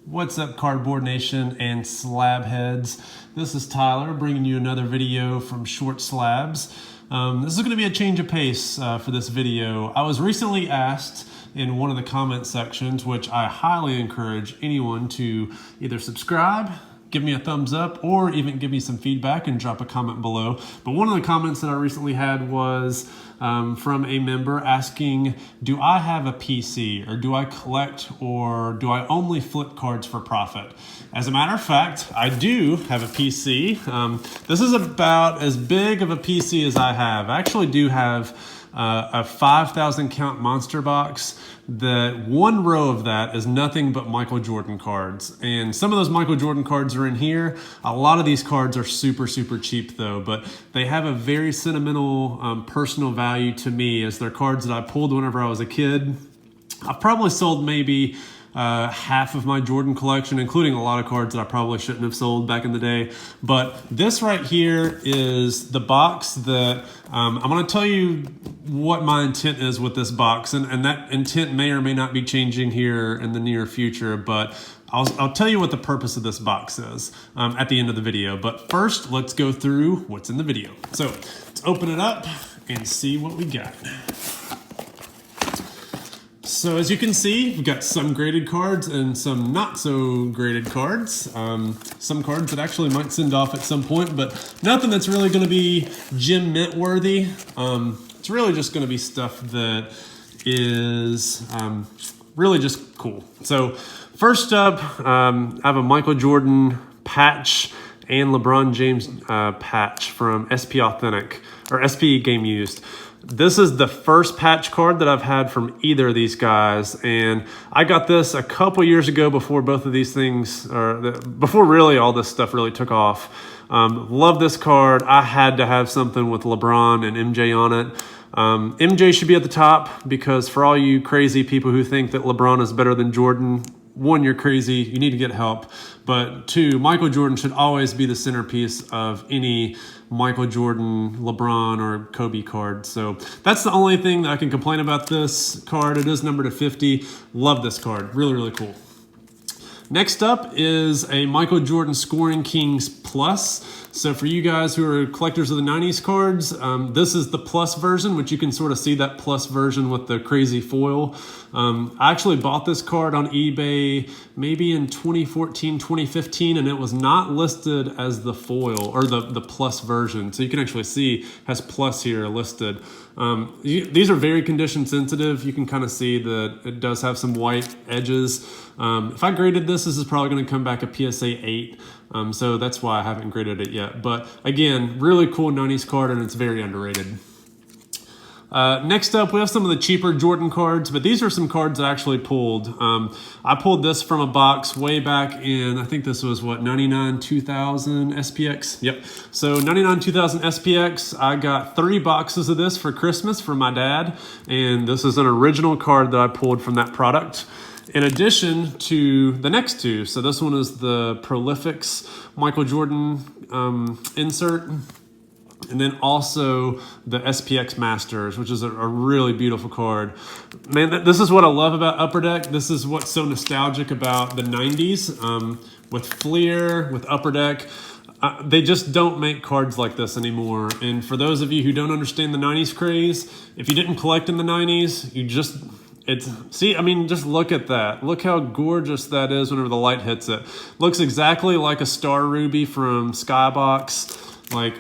What's up, Cardboard Nation and slab heads? This is Tyler bringing you another video from Short Slabs. This is going to be a change of pace for this video. I was recently asked in one of the comment sections, which I highly encourage anyone to either subscribe, give me a thumbs up, or even give me some feedback and drop a comment below. But one of the comments that I recently had was from a member asking, do I have a PC, or do I collect, or do I only flip cards for profit? As a matter of fact, I do have a PC. This is about as big of a PC as I have. I actually do have a 5,000 count monster box. The one row of that is nothing but Michael Jordan cards. And some of those Michael Jordan cards are in here. A lot of these cards are super cheap though, but they have a very sentimental, personal value to me as they're cards that I pulled whenever I was a kid. I've probably sold maybe half of my Jordan collection, including a lot of cards that I probably shouldn't have sold back in the day. But this right here is the box that I'm going to tell you what my intent is with this box, and that intent may or may not be changing here in the near future, but I'll tell you what the purpose of this box is at the end of the video. But first, let's go through what's in the video. So let's open it up and see what we got. So as you can see, we've got some graded cards and some not so graded cards. Some cards that actually might send off at some point, but nothing that's really going to be gem mint worthy. It's really just going to be stuff that is really just cool. So first up, I have a Michael Jordan patch and LeBron James patch from SP Authentic, or SP Game Used. This is the first patch card that I've had from either of these guys, and I got this a couple years ago before both of these things, or before really all this stuff really took off. Love this card. I had to have something with LeBron and MJ on it. MJ should be at the top because for all you crazy people who think that LeBron is better than Jordan, one, you're crazy, you need to get help. But two, Michael Jordan should always be the centerpiece of any Michael Jordan, LeBron, or Kobe card. So that's the only thing that I can complain about this card. It is numbered to 50. Love this card. Really cool. Next up is a Michael Jordan Scoring Kings Plus. So for you guys who are collectors of the 90s cards, this is the plus version, which you can sort of see that plus version with the crazy foil. I actually bought this card on eBay maybe in 2014, 2015, and it was not listed as the foil or the plus version. So you can actually see it has plus here listed. These are very condition sensitive. You can kind of see that it does have some white edges. If I graded this is probably going to come back a PSA 8. So that's why I haven't graded it yet. But again, really cool 90s card, and it's very underrated. Next up, we have some of the cheaper Jordan cards, but these are some cards I actually pulled. I pulled this from a box way back in, I think this was what, 99 2000 SPX? Yep. So 99 2000 SPX, I got 3 boxes of this for Christmas from my dad, and this is an original card that I pulled from that product. In addition to the next two, so this one is the Prolifics Michael Jordan insert, and then also the SPX Masters, which is a really beautiful card. Man, this is what I love about Upper Deck. This is what's so nostalgic about the 90s with Fleer, with Upper Deck. They just don't make cards like this anymore. And for those of you who don't understand the 90s craze, if you didn't collect in the 90s, you just... I mean, just look at that. Look how gorgeous that is whenever the light hits it. Looks exactly like a Star Ruby from Skybox. Like,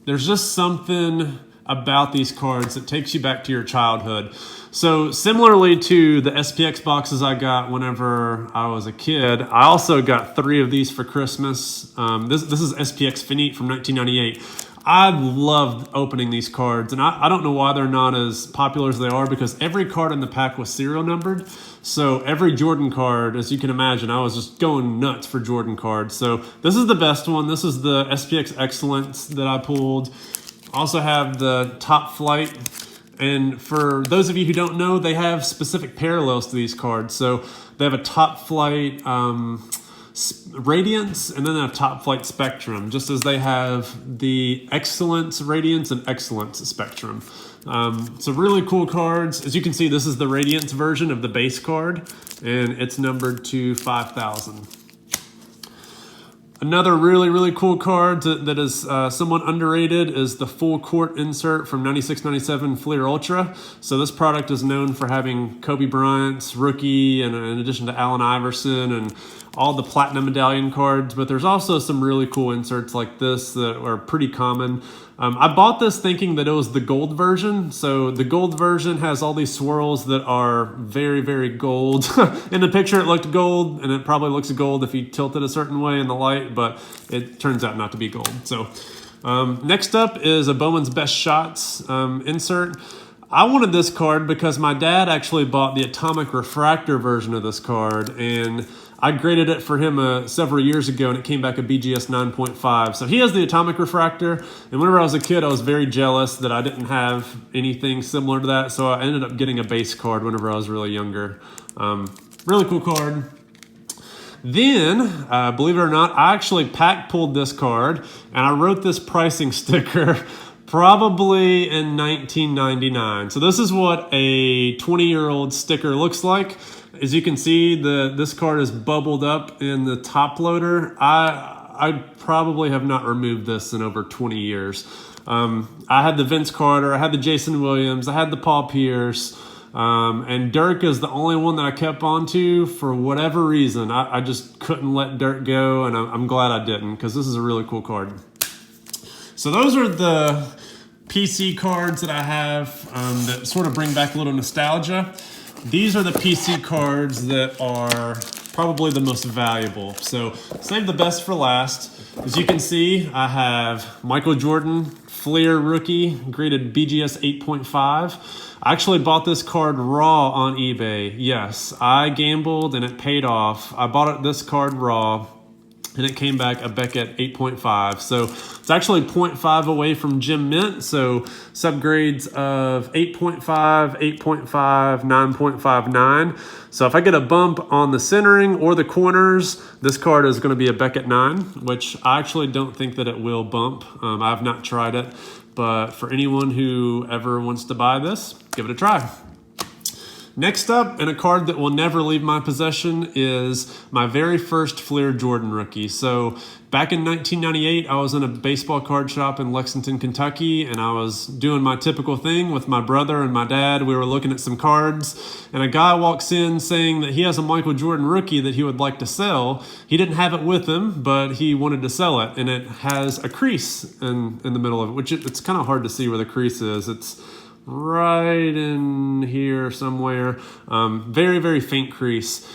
there's just something about these cards that takes you back to your childhood. So similarly to the SPX boxes I got whenever I was a kid, I also got 3 of these for Christmas. This is SPX Finite from 1998. I loved opening these cards, and I don't know why they're not as popular as they are, because every card in the pack was serial numbered. So every Jordan card, as you can imagine, I was just going nuts for Jordan cards. So this is the best one. This is the SPX Excellence that I pulled. Also have the Top Flight. And for those of you who don't know, they have specific parallels to these cards. So they have a Top Flight Radiance, and then they have Top Flight Spectrum, just as they have the Excellence Radiance and Excellence Spectrum. So really cool cards. As you can see, this is the Radiance version of the base card, and it's numbered to 5,000. Another really cool card that is somewhat underrated is the full court insert from 96-97 Fleer Ultra. So this product is known for having Kobe Bryant's rookie, and in addition to Allen Iverson and all the platinum medallion cards, but there's also some really cool inserts like this that are pretty common. I bought this thinking that it was the gold version. So the gold version has all these swirls that are very gold. In the picture it looked gold, and it probably looks gold if you tilt it a certain way in the light, but it turns out not to be gold. So next up is a Bowman's Best Shots insert. I wanted this card because my dad actually bought the Atomic Refractor version of this card, and I graded it for him several years ago, and it came back a BGS 9.5. So he has the Atomic Refractor, and whenever I was a kid, I was very jealous that I didn't have anything similar to that, so I ended up getting a base card whenever I was really younger. Really cool card. Then, believe it or not, I actually pack pulled this card, and I wrote this pricing sticker probably in 1999. So this is what a 20-year-old sticker looks like. As you can see, this card is bubbled up in the top loader. I probably have not removed this in over 20 years. I had the Vince Carter, I had the Jason Williams, I had the Paul Pierce, and Dirk is the only one that I kept on to for whatever reason. I just couldn't let Dirk go, and I'm glad I didn't, because this is a really cool card. So those are the PC cards that I have that sort of bring back a little nostalgia. These are the PC cards that are probably the most valuable. So save the best for last. As you can see, I have Michael Jordan, Fleer rookie, graded BGS 8.5. I actually bought this card raw on eBay. Yes, I gambled and it paid off. I bought this card raw, and it came back a Beckett 8.5. So it's actually 0.5 away from Gem Mint. So subgrades of 8.5, 8.5, 9.59. So if I get a bump on the centering or the corners, this card is going to be a Beckett 9, which I actually don't think that it will bump. I have not tried it, but for anyone who ever wants to buy this, give it a try. Next up, and a card that will never leave my possession, is my very first Fleer Jordan rookie. So back in 1998, I was in a baseball card shop in Lexington, Kentucky, and I was doing my typical thing with my brother and my dad. We were looking at some cards, and a guy walks in saying that he has a Michael Jordan rookie that he would like to sell. He didn't have it with him, but he wanted to sell it, and it has a crease in the middle of it, which it's kind of hard to see where the crease is. It's right in here somewhere. Very faint crease.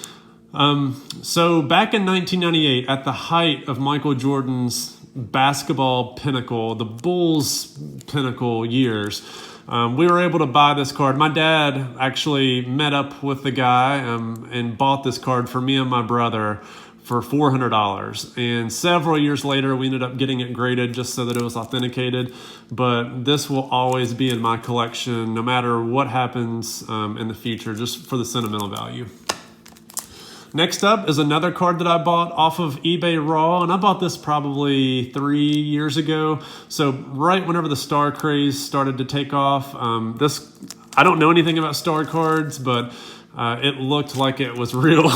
So back in 1998, at the height of Michael Jordan's basketball pinnacle, the Bulls' pinnacle years, we were able to buy this card. My dad actually met up with the guy and bought this card for me and my brother for $400, and several years later we ended up getting it graded just so that it was authenticated. But this will always be in my collection no matter what happens in the future, just for the sentimental value. Next up is another card that I bought off of eBay raw, and I bought this probably 3 years ago. So right whenever the star craze started to take off. I don't know anything about star cards, but it looked like it was real.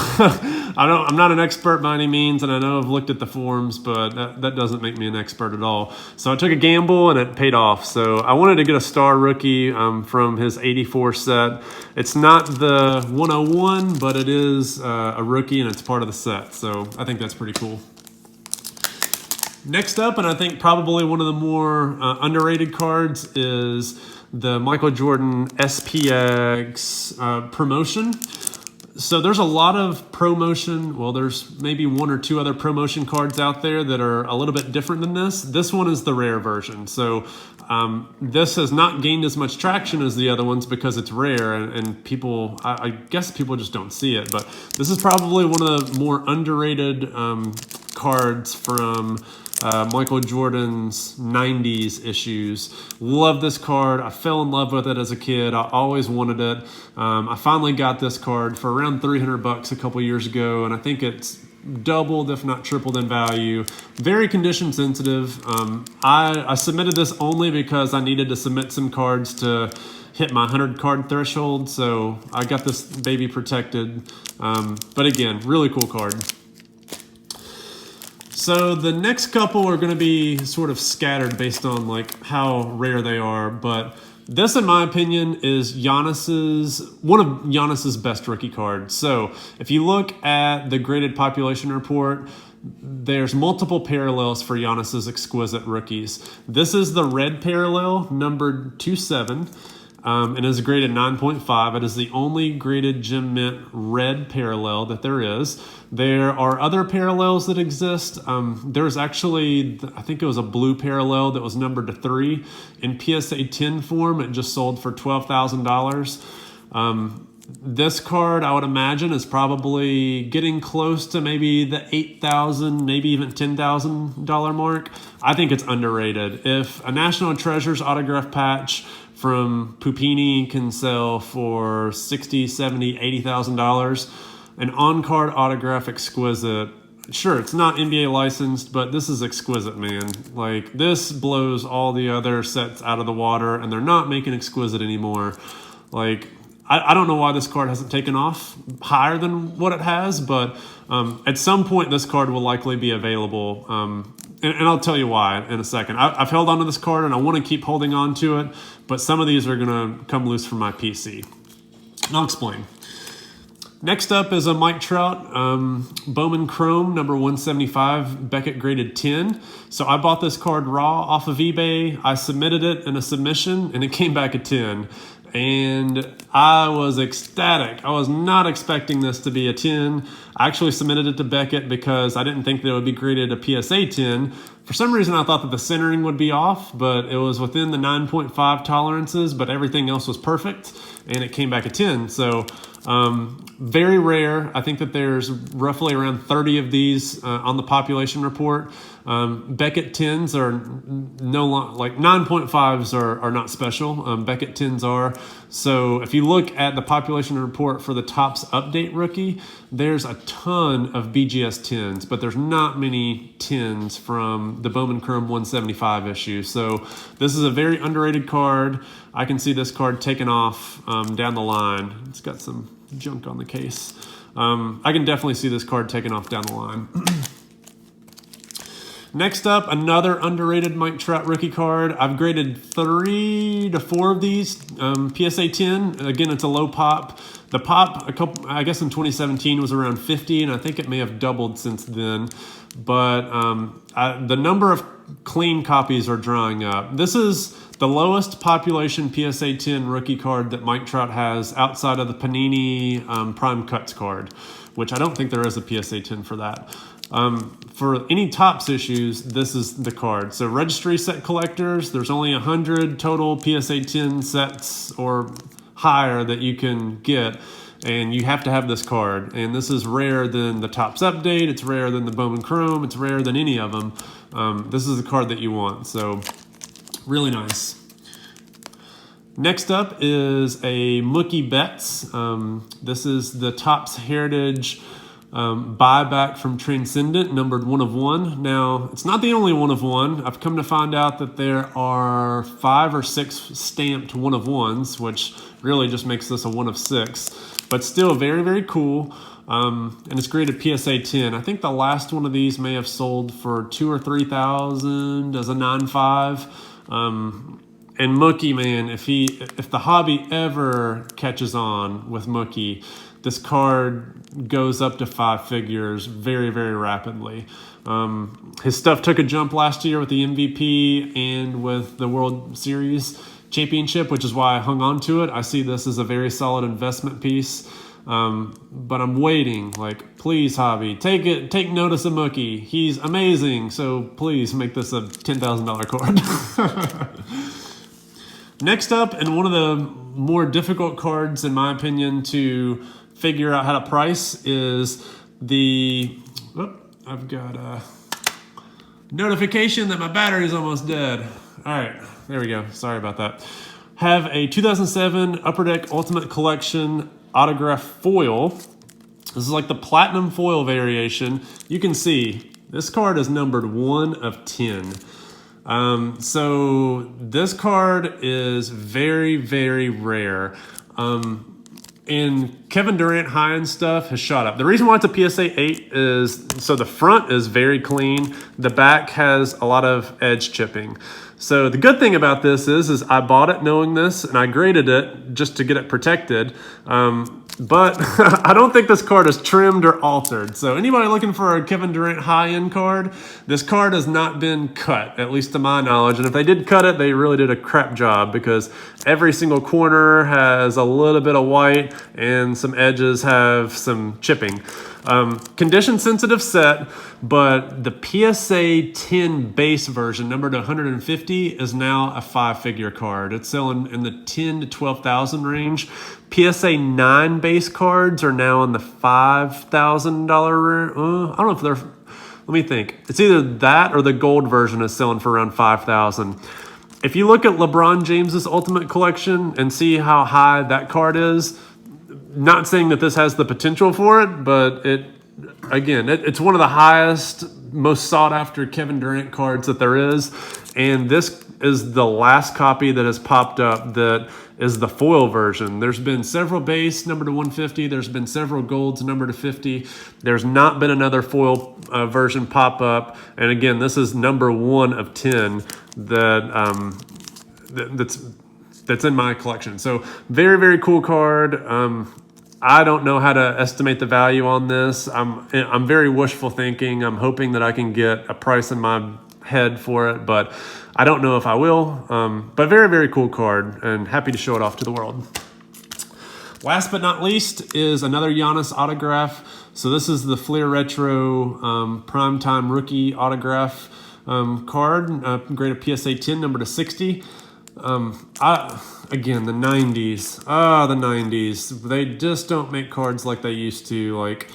I'm not an expert by any means, and I know I've looked at the forums, but that doesn't make me an expert at all. So I took a gamble, and it paid off. So I wanted to get a star rookie from his 84 set. It's not the 101, but it is a rookie, and it's part of the set. So I think that's pretty cool. Next up, and I think probably one of the more underrated cards, is the Michael Jordan SPX promotion. So there's a lot of promotion. Well, there's maybe one or two other promotion cards out there that are a little bit different than this. This one is the rare version. So this has not gained as much traction as the other ones because it's rare, and people, I guess people just don't see it. But this is probably one of the more underrated cards from Michael Jordan's 90s issues. Love this card. I fell in love with it as a kid. I always wanted it. I finally got this card for around $300 a couple years ago, and I think it's doubled, if not tripled in value. Very condition sensitive. I submitted this only because I needed to submit some cards to hit my 100 card threshold, so I got this baby protected. But again, really cool card. So the next couple are going to be sort of scattered based on like how rare they are, but this, in my opinion, is one of Giannis's best rookie cards. So if you look at the graded population report, there's multiple parallels for Giannis's exquisite rookies. This is the red parallel, numbered 27. And is graded 9.5. It is the only graded Gem Mint red parallel that there is. There are other parallels that exist. There's actually, I think it was a blue parallel that was numbered to 3. In PSA 10 form, it just sold for $12,000. This card, I would imagine, is probably getting close to maybe the $8,000, maybe even $10,000 mark. I think it's underrated. If a National Treasures autograph patch from Pupini can sell for $60,000, $70,000, $80,000, an on-card autograph exquisite, sure, it's not NBA licensed, but this is exquisite, man. Like, this blows all the other sets out of the water, and they're not making exquisite anymore. Like, I don't know why this card hasn't taken off higher than what it has, but at some point this card will likely be available. And I'll tell you why in a second. I've held on to this card and I want to keep holding on to it, but some of these are going to come loose from my PC. And I'll explain. Next up is a Mike Trout Bowman Chrome number 175 Beckett graded 10. So I bought this card raw off of eBay. I submitted it in a submission and it came back a 10. And I was ecstatic. I was not expecting this to be a 10. I actually submitted it to Beckett because I didn't think that it would be graded a PSA 10. For some reason, I thought that the centering would be off, but it was within the 9.5 tolerances, but everything else was perfect, and it came back a 10. So very rare. I think that there's roughly around 30 of these on the population report. Beckett 10s are like 9.5s are not special. Beckett 10s are. So if you look at the population report for the Topps Update rookie, there's a ton of BGS 10s, but there's not many 10s from the Bowman Chrome 175 issue. So this is a very underrated card. I can see this card taking off down the line. It's got some junk on the case. I can definitely see this card taking off down the line. Next up, another underrated Mike Trout rookie card. I've graded 3 to 4 of these. PSA 10, again, it's a low pop. The pop, I guess in 2017 was around 50, and I think it may have doubled since then. But the number of clean copies are drawing up. This is the lowest population PSA 10 rookie card that Mike Trout has outside of the Panini Prime Cuts card, which I don't think there is a PSA 10 for that. For any Topps issues, this is the card. So registry set collectors, there's only 100 total PSA 10 sets or higher that you can get, and you have to have this card. And this is rarer than the Topps Update, it's rarer than the Bowman Chrome, it's rarer than any of them. This is the card that you want, so really nice. Next up is a Mookie Betts. This is the Topps Heritage buyback from Transcendent, numbered 1 of 1. Now, it's not the only 1 of 1. I've come to find out that there are 5 or 6 stamped 1 of 1s, which really just makes this a 1 of 6. But still very, very cool. And it's graded PSA 10. I think the last one of these may have sold for $2,000 or $3,000 as a 9.5. And Mookie, man, if the hobby ever catches on with Mookie, this card goes up to 5 figures very, very rapidly. His stuff took a jump last year with the MVP and with the World Series championship, which is why I hung on to it. I see this as a very solid investment piece. But I'm waiting, like, please, hobby, take notice of Mookie. He's amazing, so please make this a $10,000 card. Next up, and one of the more difficult cards, in my opinion, to figure out how to price is the... Oh, I've got a notification that my battery is almost dead. All right, there we go. Sorry about that. Have a 2007 Upper Deck Ultimate Collection autograph foil. This is like the platinum foil variation. You can see this card is numbered 1 of 10. So this card is very, very rare. And Kevin Durant high-end stuff has shot up. The reason why it's a PSA 8 is, so the front is very clean. The back has a lot of edge chipping. So the good thing about this is I bought it knowing this, and I graded it just to get it protected. But I don't think this card is trimmed or altered. So anybody looking for a Kevin Durant high-end card, this card has not been cut, at least to my knowledge. And if they did cut it, they really did a crap job, because every single corner has a little bit of white and some edges have some chipping. Condition sensitive set, but the PSA 10 base version, numbered to 150, is now a 5-figure card. It's selling in the 10 to 12,000 range. PSA 9 base cards are now in the $5,000 range. I don't know if they're, let me think. It's either that or the gold version is selling for around 5,000. If you look at LeBron James's Ultimate Collection and see how high that card is, not saying that this has the potential for it, but it's one of the highest, most sought after Kevin Durant cards that there is. And this is the last copy that has popped up that is the foil version. There's been several base numbered to 150. There's been several golds numbered to 50. There's not been another foil version pop up. And again, this is number 1 of 10 that's in my collection. So very, very cool card. I don't know how to estimate the value on this. I'm very wishful thinking. I'm hoping that I can get a price in my head for it, but I don't know if I will. But very, very cool card, and happy to show it off to the world. Last but not least is another Giannis autograph. So this is the Fleer Retro Primetime Rookie autograph card, graded PSA 10, number to 60. Again, the 90s. The 90s. They just don't make cards like they used to. Like,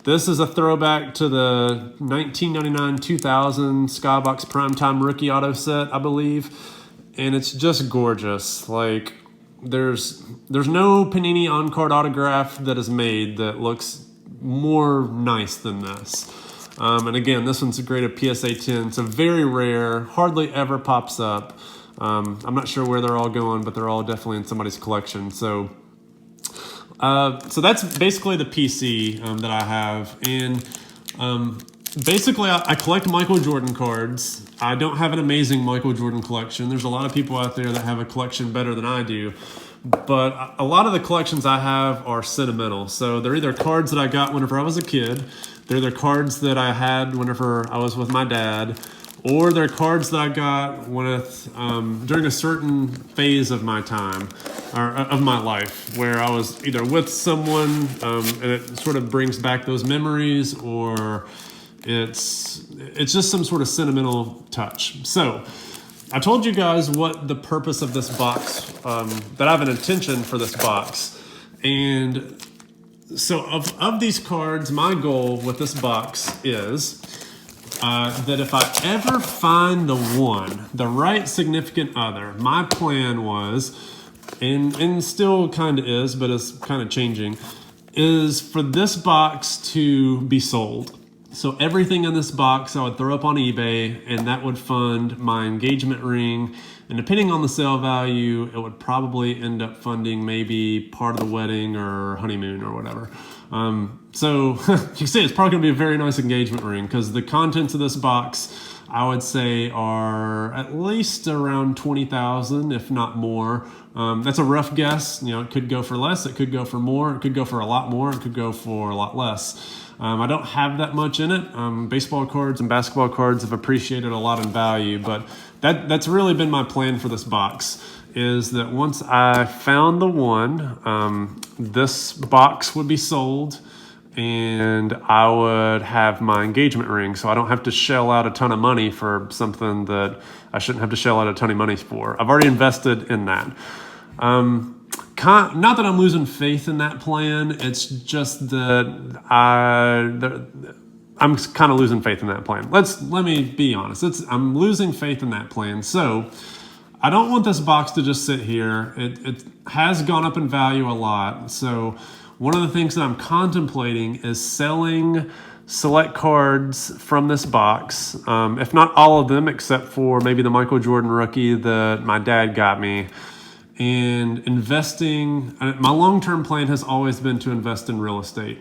this is a throwback to the 1999-2000 Skybox Primetime Rookie auto set, I believe. And it's just gorgeous. Like, there's no Panini on-card autograph that is made that looks more nice than this. And again, this one's graded PSA 10. It's a very rare, hardly ever pops up. I'm not sure where they're all going, but they're all definitely in somebody's collection. So that's basically the PC that I have. And basically, I collect Michael Jordan cards. I don't have an amazing Michael Jordan collection. There's a lot of people out there that have a collection better than I do. But a lot of the collections I have are sentimental. So they're either cards that I got whenever I was a kid. They're either cards that I had whenever I was with my dad. Or they're cards that I got during a certain phase of my time, or of my life, where I was either with someone, and it sort of brings back those memories, or it's just some sort of sentimental touch. So I told you guys what the purpose of this box, that I have an intention for this box. And so of these cards, my goal with this box is that if I ever find the right significant other, my plan was, and still kind of is, but it's kind of changing, is for this box to be sold. So everything in this box I would throw up on eBay, and that would fund my engagement ring. And depending on the sale value, it would probably end up funding maybe part of the wedding or honeymoon or whatever. So you can see it's probably going to be a very nice engagement ring, because the contents of this box, I would say, are at least around 20,000, if not more. That's a rough guess. You know, it could go for less, it could go for more, it could go for a lot more, it could go for a lot less. I don't have that much in it. Baseball cards and basketball cards have appreciated a lot in value, but that's really been my plan for this box, is that once I found the one, this box would be sold, and I would have my engagement ring, so I don't have to shell out a ton of money for something that I shouldn't have to shell out a ton of money for. I've already invested in that. Not that I'm losing faith in that plan. It's just that I'm kind of losing faith in that plan. Let me be honest. I'm losing faith in that plan. So I don't want this box to just sit here. It has gone up in value a lot. So one of the things that I'm contemplating is selling select cards from this box, if not all of them, except for maybe the Michael Jordan rookie that my dad got me. and investing. My long-term plan has always been to invest in real estate.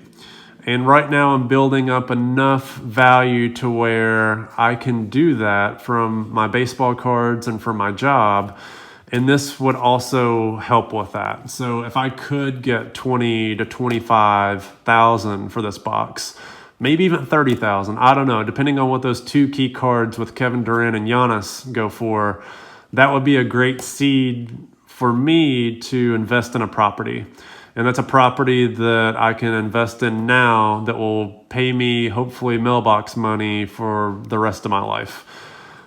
And right now I'm building up enough value to where I can do that from my baseball cards and from my job. And this would also help with that. So if I could get 20 to 25,000 for this box, maybe even 30,000, I don't know, depending on what those 2 key cards with Kevin Durant and Giannis go for, that would be a great seed for me to invest in a property. And that's a property that I can invest in now that will pay me, hopefully, mailbox money for the rest of my life.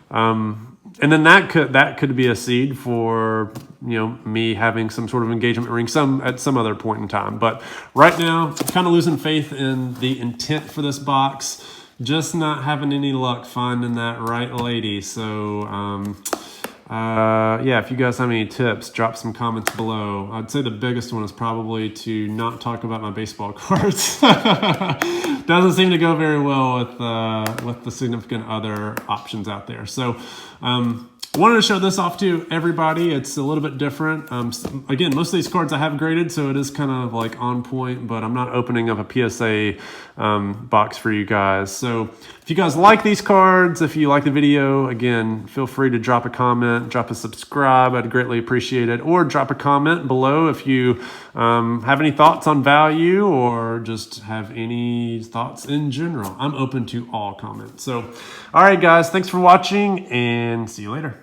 And then that could be a seed for, you know, me having some sort of engagement ring at some other point in time. But right now, I'm kind of losing faith in the intent for this box. Just not having any luck finding that right lady. So yeah, if you guys have any tips, drop some comments below. I'd say the biggest one is probably to not talk about my baseball cards. Doesn't seem to go very well with the significant other options out there. So wanted to show this off to everybody. It's a little bit different. Again, most of these cards I have graded, so it is kind of like on point, but I'm not opening up a PSA box for you guys. So if you guys like these cards, if you like the video, again, feel free to drop a comment, drop a subscribe. I'd greatly appreciate it. Or drop a comment below if you have any thoughts on value or just have any thoughts in general. I'm open to all comments. So, all right, guys, thanks for watching and see you later.